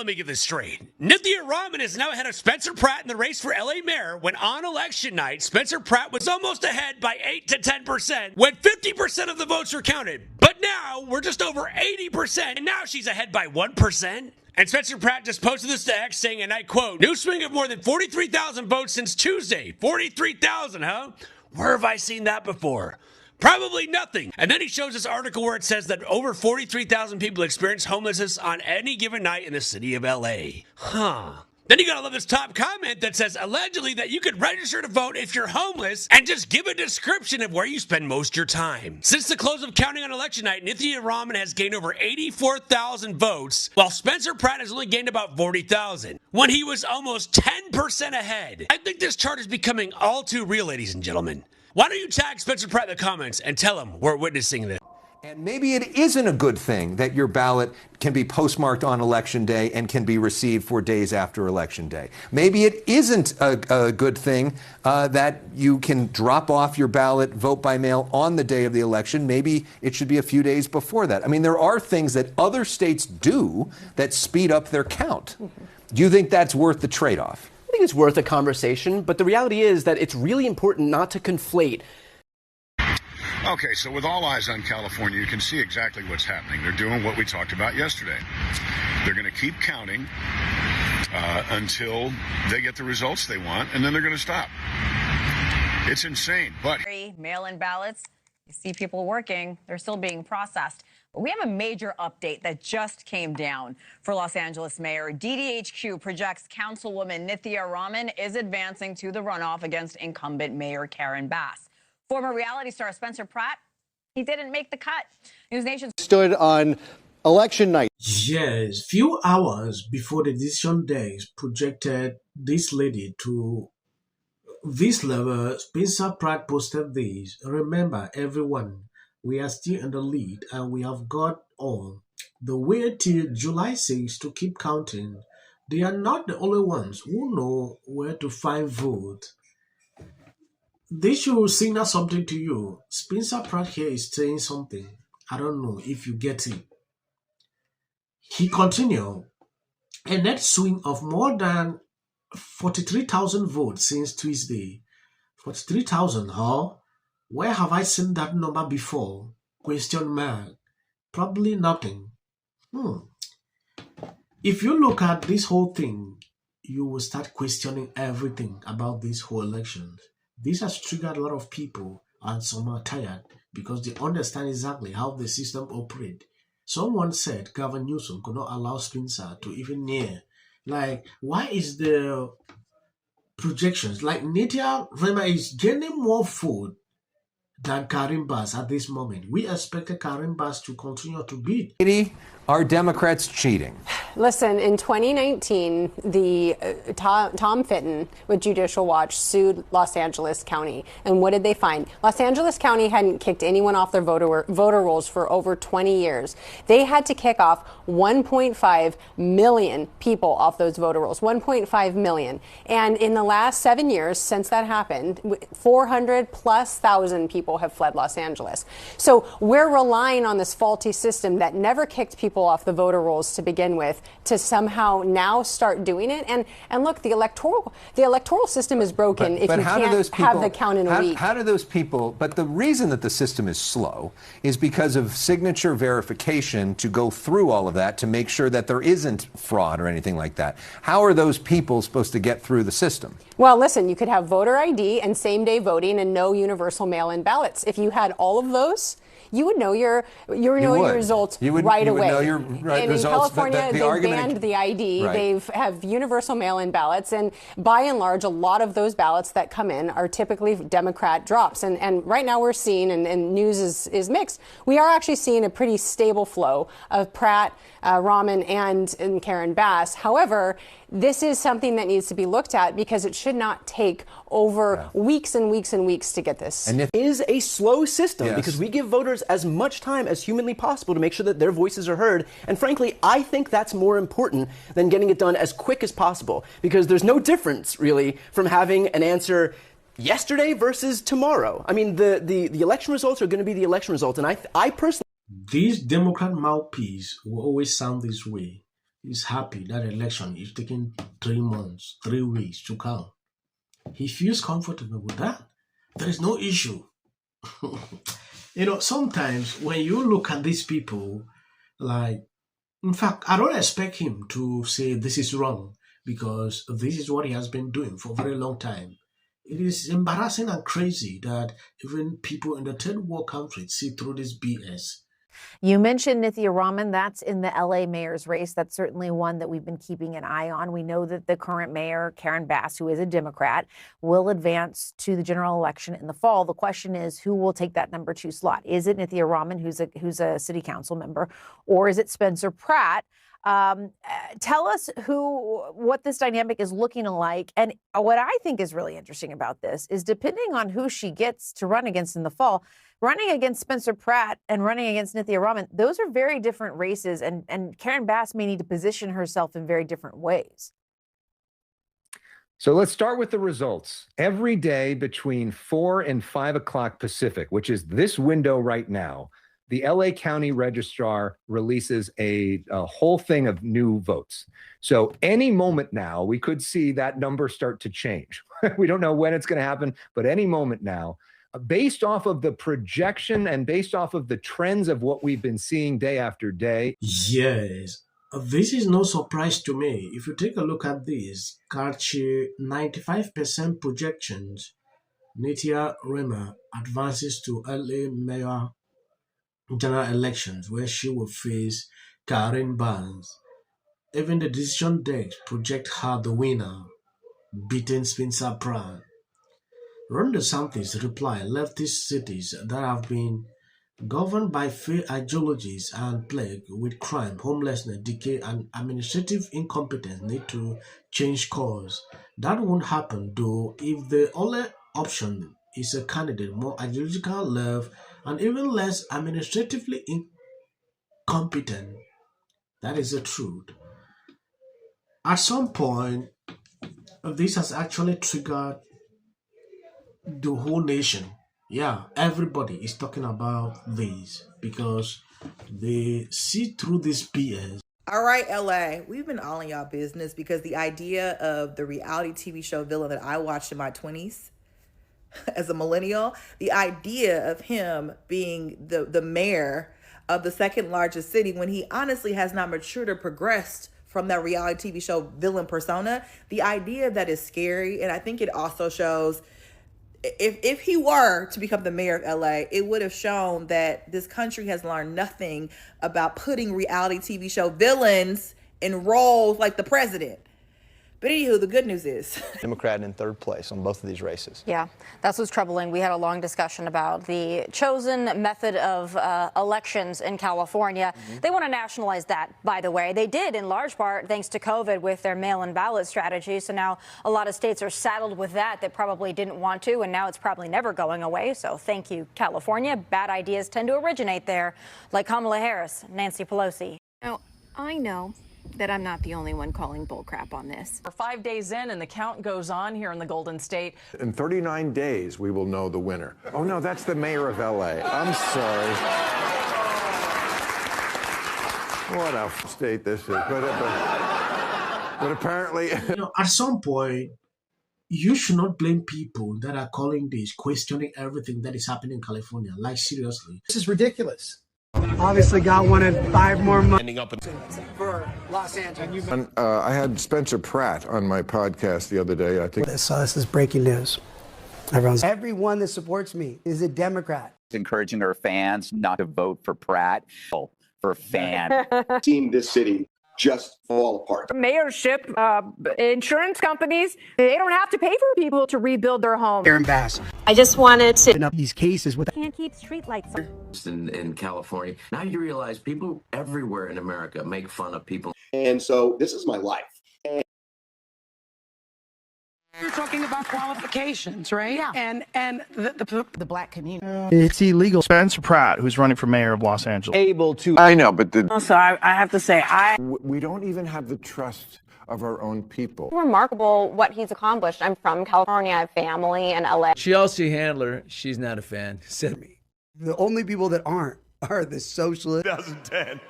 let me get this straight. Nithya Raman is now ahead of Spencer Pratt in the race for LA mayor when on election night, Spencer Pratt was almost ahead by 8 to 10% when 50% of the votes were counted. But now we're just over 80% and now she's ahead by 1%. And Spencer Pratt just posted this to X saying, and I quote, "New swing of more than 43,000 votes since Tuesday." 43,000, huh? Where have I seen that before? Probably nothing. And then he shows this article where it says that over 43,000 people experience homelessness on any given night in the city of LA. Then you gotta love this top comment that says allegedly that you could register to vote if you're homeless and just give a description of where you spend most of your time. Since the close of counting on election night, Nithya Raman has gained over 84,000 votes, while Spencer Pratt has only gained about 40,000, when he was almost 10% ahead. I think this chart is becoming all too real, ladies and gentlemen. Why don't you tag Spencer Pratt in the comments and tell him we're witnessing this? And maybe it isn't a good thing that your ballot can be postmarked on Election Day and can be received 4 days after Election Day. Maybe it isn't a good thing that you can drop off your ballot, vote by mail on the day of the election. Maybe it should be a few days before that. I mean, there are things that other states do that speed up their count. Do you think that's worth the trade-off? I think it's worth a conversation, but the reality is that it's really important not to conflate. Okay, so with all eyes on California, you can see exactly what's happening. They're doing what we talked about yesterday. They're going to keep counting until they get the results they want, and then they're going to stop. It's insane, but... Mail-in ballots, you see people working, they're still being processed. But we have a major update that just came down for Los Angeles Mayor. DDHQ projects Councilwoman Nithya Raman is advancing to the runoff against incumbent Mayor Karen Bass. Former reality star Spencer Pratt, he didn't make the cut. News Nation stood on election night. Yes, few hours before the decision days projected this lady to this level. Spencer Pratt posted this. Remember, everyone, we are still in the lead and we have got on the way till July 6th to keep counting. They are not the only ones who know where to find vote. This should signal something to you. Spencer Pratt here is saying something. I don't know if you get it. He continued, a net swing of more than 43,000 votes since Tuesday. 43,000, huh? Where have I seen that number before? Question mark. Probably nothing. If you look at this whole thing, you will start questioning everything about this whole election. This has triggered a lot of people, and some are tired because they understand exactly how the system operates. Someone said Gavin Newsom could not allow Spencer to even near. Like, why is the projections? Like, Nithya Raman is gaining more vote than Karen Bass at this moment. We expected Karen Bass to continue to beat. Are Democrats cheating? Listen, in 2019, the Tom Fitton with Judicial Watch sued Los Angeles County. And what did they find? Los Angeles County hadn't kicked anyone off their voter rolls for over 20 years. They had to kick off 1.5 million people off those voter rolls, 1.5 million. And in the last 7 years since that happened, 400,000+ people have fled Los Angeles. So we're relying on this faulty system that never kicked people off the voter rolls to begin with to somehow now start doing it. And look, the electoral system is broken if you can't have the count in a week. How do those people, but the reason that the system is slow is because of signature verification to go through all of that to make sure that there isn't fraud or anything like that. How are those people supposed to get through the system? Well, listen, you could have voter ID and same-day voting and no universal mail-in ballots. If you had all of those, you would know your results right away. Know your results, and in California, they banned the ID. Right. They have universal mail-in ballots, and by and large, a lot of those ballots that come in are typically Democrat drops. And right now, we're seeing, and news is mixed. We are actually seeing a pretty stable flow of Pratt, Raman, and Karen Bass. However, this is something that needs to be looked at because it should not take over weeks and weeks and weeks to get this. And it is a slow system because we give voters as much time as humanly possible to make sure that their voices are heard. And frankly, I think that's more important than getting it done as quick as possible because there's no difference really from having an answer yesterday versus tomorrow. I mean, the election results are going to be the election results. And I personally... These Democrat mouthpiece will always sound this way. He's happy that election is taking 3 months, 3 weeks to count. He feels comfortable with that. There is no issue. Sometimes when you look at these people, in fact, I don't expect him to say this is wrong because this is what he has been doing for a very long time. It is embarrassing and crazy that even people in the third world countries see through this BS. You mentioned Nithya Raman. That's in the LA mayor's race. That's certainly one that we've been keeping an eye on. We know that the current mayor, Karen Bass, who is a Democrat, will advance to the general election in the fall. The question is, who will take that number 2 slot? Is it Nithya Raman, who's a city council member, or is it Spencer Pratt? Tell us what this dynamic is looking like. And what I think is really interesting about this is depending on who she gets to run against in the fall, running against Spencer Pratt and running against Nithya Raman, those are very different races. And Karen Bass may need to position herself in very different ways. So let's start with the results. Every day between 4 and 5 o'clock Pacific, which is this window right now, the LA County Registrar releases a whole thing of new votes. So any moment now, we could see that number start to change. We don't know when it's going to happen, but any moment now, based off of the projection and based off of the trends of what we've been seeing day after day. Yes, this is no surprise to me. If you take a look at this, Karchi 95% projections, Nithya Raman advances to LA mayor general elections where she will face Karen Bass. Even the decision decks project her the winner, beating Spencer Pratt. Ron DeSantis' reply leftist cities that have been governed by failed ideologies and plagued with crime, homelessness, decay, and administrative incompetence need to change course. That won't happen though if the only option is a candidate more ideological left and even less administratively incompetent. That is the truth. At some point, this has actually triggered the whole nation. Yeah, everybody is talking about this because they see through this BS. All right, LA, we've been all in y'all business because the idea of the reality TV show villain that I watched in my 20s as a millennial, the idea of him being the mayor of the second largest city when he honestly has not matured or progressed from that reality TV show villain persona, the idea of that is scary. And I think it also shows if he were to become the mayor of LA, it would have shown that this country has learned nothing about putting reality TV show villains in roles like the president. But anywho, the good news is Democrat in third place on both of these races. Yeah, that's what's troubling. We had a long discussion about the chosen method of elections in California. They want to nationalize that, by the way. They did in large part thanks to COVID with their mail-in ballot strategy. So now a lot of states are saddled with that probably didn't want to, and now it's probably never going away. So thank you, California. Bad ideas tend to originate there, like Kamala Harris, Nancy Pelosi. Now, I know that I'm not the only one calling bullcrap on this. We're 5 days in and the count goes on here in the Golden State. In 39 days, we will know the winner. Oh, no, that's the mayor of L.A. I'm sorry. What a state this is. But apparently... At some point, you should not blame people that are calling this, questioning everything that is happening in California. Like, seriously. This is ridiculous. Obviously, God wanted 5 more months. Ending up for Los Angeles. And, I had Spencer Pratt on my podcast the other day. I think. So this is breaking news. Everyone that supports me is a Democrat. Encouraging her fans not to vote for Pratt. For fan. Seen this city just fall apart. Mayorship, insurance companies, they don't have to pay for people to rebuild their homes. Karen Bass. I just wanted to... These cases with... Can't keep streetlights on. in California. Now you realize people everywhere in America make fun of people. And so this is my life. You're talking about qualifications, right? Yeah. And the black community. It's illegal. Spencer Pratt, who's running for mayor of Los Angeles. Able to... I know, but Also, I have to say, we don't even have the trust of our own people. Remarkable what he's accomplished. I'm from California. I have family in LA. Chelsea Handler, she's not a fan. Said me. The only people that aren't are the socialists. 2010.